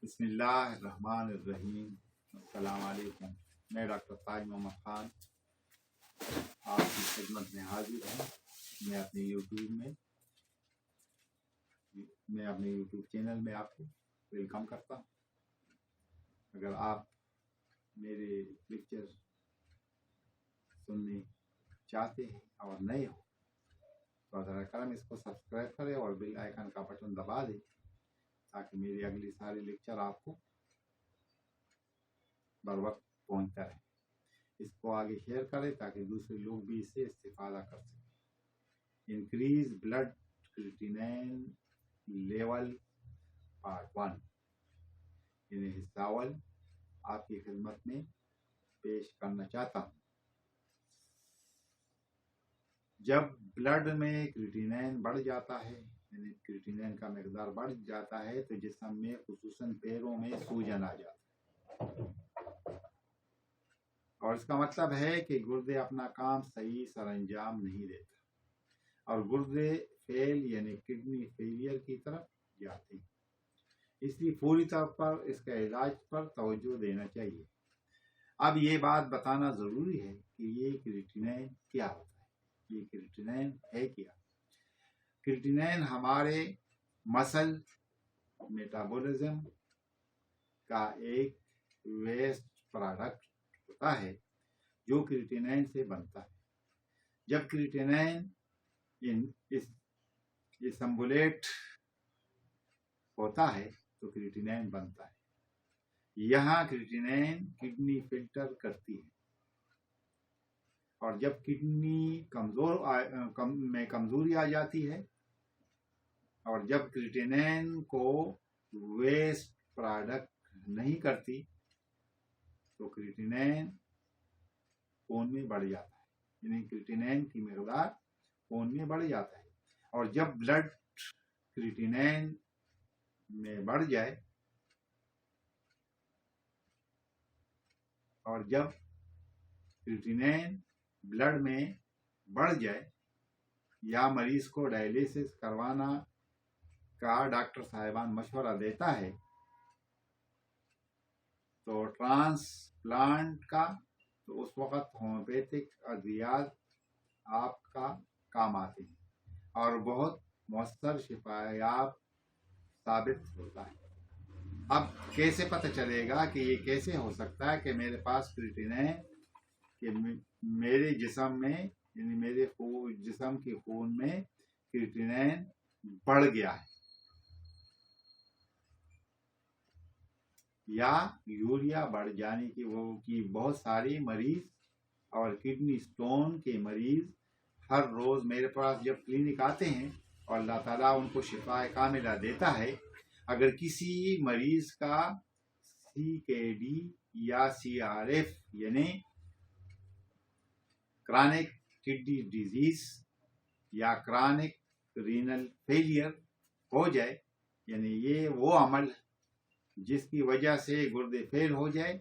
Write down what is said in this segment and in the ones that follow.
बिस्मिल्लाहिर्रहमानिर्रहीम। अस्सलाम वालेकुम। मैं डॉक्टर ताज मोहम्मद खान आपकी खिदमत में हाजिर हूँ। मैं अपने यूट्यूब चैनल में आपको वेलकम करता हूँ। अगर आप मेरे लेक्चर सुनने चाहते हैं और नए हो तो ज़रा करम इसको सब्सक्राइब करें और बेल आइकन का बटन दबा दें ताकि मेरी अगली सारे लेक्चर आपको बर वक्त पहुँचता रहे। इसको आगे शेयर करें ताकि दूसरे लोग भी इससे इस्तेफादा कर सकें। Increase blood creatinine level part 1 यानी हिस्सा अव्वल आपकी खिदमत में पेश करना चाहता हूँ। जब ब्लड में क्रिएटिनिन बढ़ जाता है यानी क्रिएटिनिन का मकदार बढ़ जाता है तो जिस्म में खुसूसन पैरों में सूजन आ जाता है और इसका मतलब है कि गुर्दे अपना काम सही सरअंजाम नहीं देता और गुर्दे फेल यानी किडनी फेलियर की तरफ जाते हैं। इसलिए पूरी तौर पर इसका इलाज पर तवज्जो देना चाहिए। अब ये बात बताना ज़रूरी है कि ये क्रिएटिनिन क्या होता है। ये क्रिएटिनिन है क्या? क्रिएटिनिन हमारे मसल मेटाबॉलिज्म का एक वेस्ट प्रोडक्ट होता है जो क्रिएटिनिन से बनता है। जब क्रिएटिनिन इसम्बुलेट होता है तो क्रिएटिनिन बनता है। यहाँ क्रिएटिनिन किडनी फिल्टर करती है और जब किडनी में कमजोरी आ जाती है और जब क्रिएटिनिन को वेस्ट प्रोडक्ट नहीं करती तो क्रिएटिनिन खून में बढ़ जाता है यानी क्रिएटिनिन की मकदार खून में बढ़ जाता है। और जब ब्लड क्रिएटिनिन में बढ़ जाए और जब क्रिएटिनिन ब्लड में बढ़ जाए या मरीज को डायलिसिस करवाना का डॉक्टर साहिबान मशवरा देता है तो ट्रांसप्लांट का तो उस वक़्त होम्योपैथिक अद्वियात आपका काम आते हैं और बहुत मौसर शिफायाब साबित होता है। अब कैसे पता चलेगा कि ये कैसे हो सकता है कि मेरे पास क्रिएटिनिन कि मेरे जिस्म में यानी मेरे जिस्म के खून में क्रिएटिनिन बढ़ गया है या यूरिया बढ़ जाने की बहुत सारी मरीज और किडनी स्टोन के मरीज हर रोज़ मेरे पास जब क्लिनिक आते हैं और अल्लाह ताला उनको शिफा कामिला देता है। अगर किसी मरीज का CKD या CRF यानी क्रॉनिक किडनी डिजीज या क्रॉनिक रीनल फेलियर हो जाए यानी ये वो अमल जिसकी वजह से गुर्दे फेल हो जाए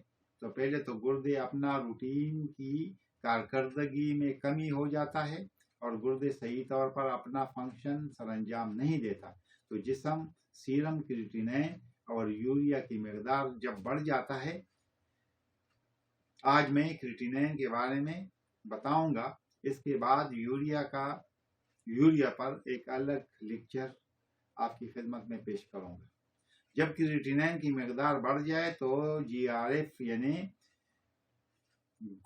तो पहले तो गुर्दे अपना रूटीन की कारकर्दगी में कमी हो जाता है और गुर्दे सही तौर पर अपना फंक्शन सरअंजाम नहीं देता तो जिस्म सीरम क्रिएटिनिन और यूरिया की मकदार जब बढ़ जाता है। आज मैं क्रिएटिनिन के बारे में बताऊंगा। इसके बाद यूरिया पर एक अलग लेक्चर आपकी खिदमत में पेश करूंगा। जब क्रिएटिनिन की मकदार बढ़ जाए तो GRF यानी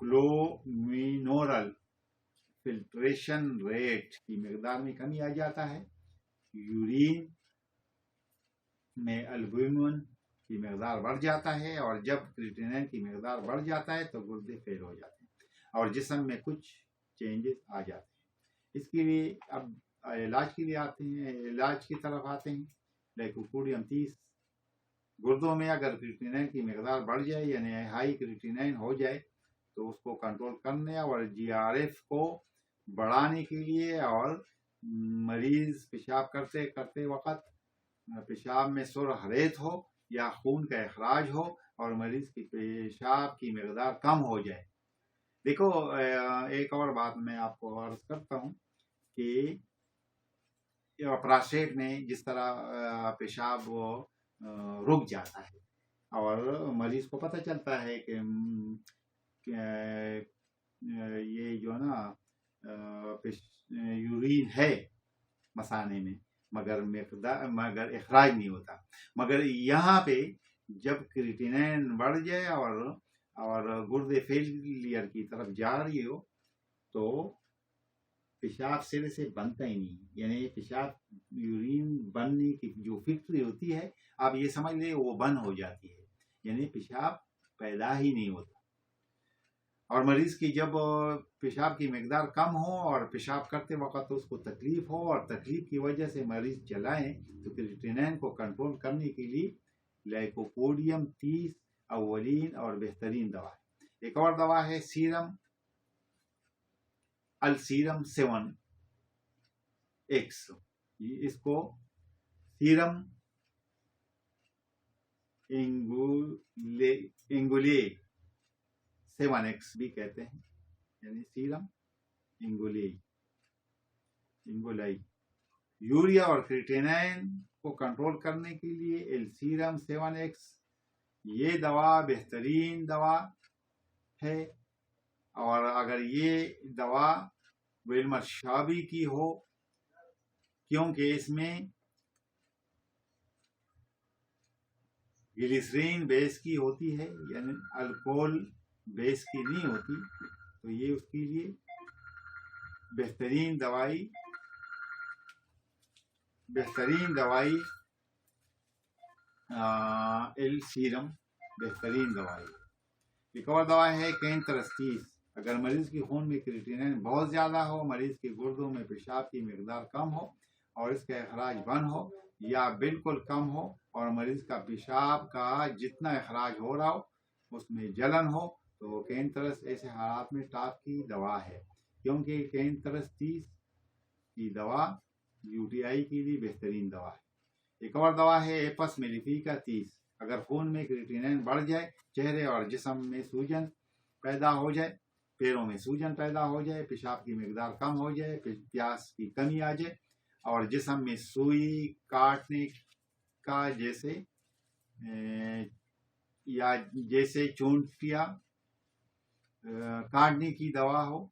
ग्लोमेरुलर फिल्ट्रेशन रेट की मकदार में कमी आ जाता है। यूरिन में एल्बुमिन की मकदार बढ़ जाता है और जब क्रिएटिनिन की मकदार बढ़ जाता है तो गुर्दे फेल हो जाते हैं और जिस्म में कुछ चेंजेस आ जाते हैं। इसके लिए अब इलाज के लिए इलाज की तरफ आते हैं। लाइकोपोडियम 30 गुर्दों में अगर क्रिएटिनिन की मकदार बढ़ जाए यानी हाई क्रिएटिनिन हो जाए तो उसको कंट्रोल करने और GRF को बढ़ाने के लिए और मरीज पेशाब करते करते वक़्त पेशाब में सुरहरेत हो या खून का अखराज हो और मरीज की पेशाब की मकदार कम हो जाए। देखो एक और बात मैं आपको अर्ज करता हूँ कि प्रोस्टेट में जिस तरह पेशाब वो रुक जाता है اور مریض کو پتہ چلتا ہے کہ یہ جو نا یورین ہے مثانے میں، مگر اخراج نہیں ہوتا. مگر یہاں پہ جب کریٹینین بڑھ جائے اور گردے فیلئر کی طرف جا رہی ہو تو پیشاب سرے سے بنتا ہی نہیں. یعنی پیشاب یورین بننے کی جو فیکٹری ہوتی ہے، آپ یہ سمجھ لیں وہ بند ہو جاتی ہے، یعنی پیشاب پیدا ہی نہیں ہوتا. اور مریض کی جب پیشاب کی مقدار کم ہو اور پیشاب کرتے وقت اس کو تکلیف ہو اور تکلیف کی وجہ سے مریض چلائیں، تو کریٹینین کو کنٹرول کرنے کے لیے لائکوپوڈیم 30 اولین اور بہترین دوا ہے. ایک اور دوا ہے سیرم السیرم 7X. اس کو سیرم انگولے 7X بھی کہتے ہیں، یعنی سیرم انگولائی. یوریا اور کریٹینین کو کنٹرول کرنے کے لیے السیرم 7X یہ دوا بہترین دوا ہے. اور اگر یہ دوا ویلمر شابی کی ہو، کیونکہ اس میں گلیسرین بیس کی ہوتی ہے، یعنی الکوہل بیس کی نہیں ہوتی، تو یہ اس کے لیے بہترین دوائی السیرم بہترین دوائی. ایک اور دوا ہے کینترس 30. اگر مریض کی خون میں کریٹینین بہت زیادہ ہو، مریض کے گردوں میں پیشاب کی مقدار کم ہو اور اس کا اخراج بند ہو یا بالکل کم ہو، اور مریض کا پیشاب کا جتنا اخراج ہو رہا ہو اس میں جلن ہو، تو کینترس ایسے حالات میں ٹاپ کی دوا ہے. کیونکہ کینترس 30 کی دوا UTI کے لیے بہترین دوا ہے. ایک اور دوا ہے ایپس میلیفیکا 30. اگر خون میں کریٹینین بڑھ جائے، چہرے اور جسم میں سوجن پیدا ہو جائے، پیروں میں سوجن پیدا ہو جائے، پیشاب کی مقدار کم ہو جائے، پیاس کی کمی آ جائے اور جسم میں سوئی کاٹنے کا جیسے چونٹیاں کاٹنے کی دوا ہو،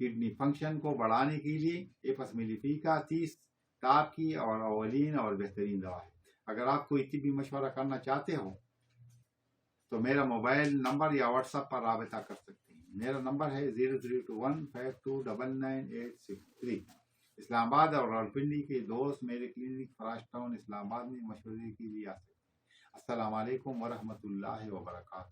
کڈنی فنکشن کو بڑھانے کے لیے ایپس میلیفیکا 30 ٹاپ کی اور اولین اور بہترین دوا ہے. اگر آپ کوئی طبی مشورہ کرنا چاہتے ہو تو میرا موبائل نمبر یا واٹس ایپ پر رابطہ کر سکتے ہیں. میرا نمبر ہے 0321529983. اسلام آباد اور راولپنڈی کے دوست میرے کلینک فراش ٹاؤن اسلام آباد میں مشورے کے لیے آتے ہیں. السلام علیکم ورحمۃ اللہ وبرکاتہ.